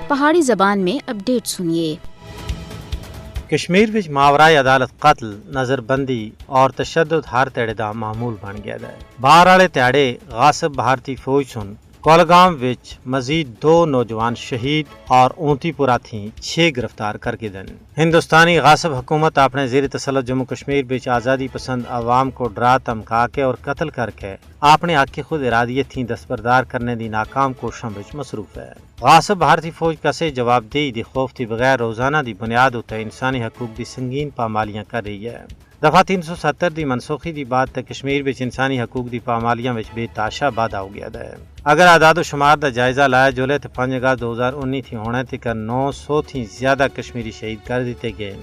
پہاڑی زبان میں اپڈیٹ سنیے۔ کشمیر وچ ماورائے عدالت قتل، نظر بندی اور تشدد ہر تیڑے دا معمول بن گیا ہے۔ باہر والے تیڑے غاصب بھارتی فوج سن کولگام وچ مزید 2 نوجوان شہید اور 29 پورا تھیں 6 گرفتار کر کے دن۔ ہندوستانی غاصب حکومت اپنے زیر تسلط جموں کشمیر وچ آزادی پسند عوام کو ڈرا دھمکا کے اور قتل کر کے اپنے حق کی خود ارادیت تھی دستبردار کرنے دی ناکام کوششوں وچ مصروف ہے۔ غاصب بھارتی فوج کسے جواب دہی دی خوف دی بغیر روزانہ دی بنیاد اتے انسانی حقوق دی سنگین پامالیاں کر رہی ہے۔ دفعہ 370 دی منسوخی دی بات تے کشمیر وچ انسانی حقوق دی پامالیاں وچ بے تاشا بادہ ہو گیا ہے۔ اگر اعداد و شمار دا جائزہ لایا جولے تے 5 اگست 2019 تھی ہونے تک 900 تھی زیادہ کشمیری شہید کر دیتے گئے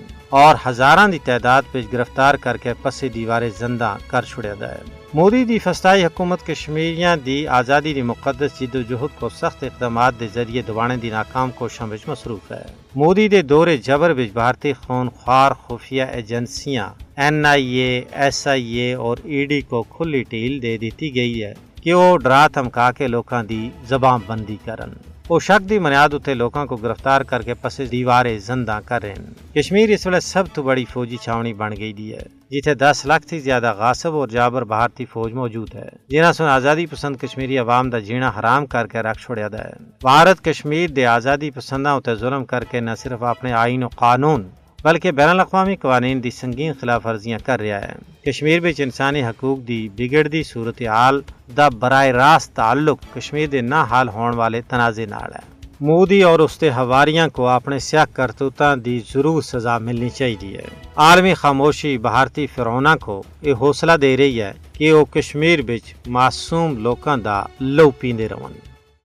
اور ہزاراں دی تعداد وچ گرفتار کر کے پس دیوار زندہ کر چھڑیا ہے۔ مودی دی فسطائی حکومت کشمیریاں دی آزادی دی مقدس جد و جہد کو سخت اقدامات دے ذریعے دبانے دی ناکام کوششوں وچ مصروف ہے۔ مودی دے دور جبر وچ بھارتی خون خوار خفیہ ایجنسیاں NIA، SIA اور ED کو کھلی ٹیل دے دیتی گئی ہے کہ وہ ڈرا دھمکا کے لوکاں دی زبان بندی کرن۔ وہ شک دی بنیاد اتے لوکاں کو گرفتار کر کے پس دیوار زندہ کر رہے ہیں۔ کشمیر اس ویلے سب تو بڑی فوجی چھاونی بن گئی دی ہے، جتھے 10 لاکھ تھی زیادہ غاصب اور جابر بھارتی فوج موجود ہے، جنہاں سن آزادی پسند کشمیری عوام دا جینا حرام کر کے رکھ چھوڑیا ہے۔ بھارت کشمیر دے آزادی پسنداں اتے ظلم کر کے نہ صرف اپنے آئین و قانون بلکہ بین الاقوامی قوانین دی سنگین خلاف ورزیاں کر رہا ہے۔ کشمیر وچ انسانی حقوق دی بگڑتی صورتحال دا براہ راست تعلق کشمیر دے نہ حل ہون والے تنازع نال ہے۔ مودی اور اس کے حواریاں کو اپنے سیاہ کرتوتاں دی ضرور سزا ملنی چاہیے۔ عالمی خاموشی بھارتی فرعوناں کو یہ حوصلہ دے رہی ہے کہ وہ کشمیر وچ معصوم لوکاں دا لہو پیندے رہن۔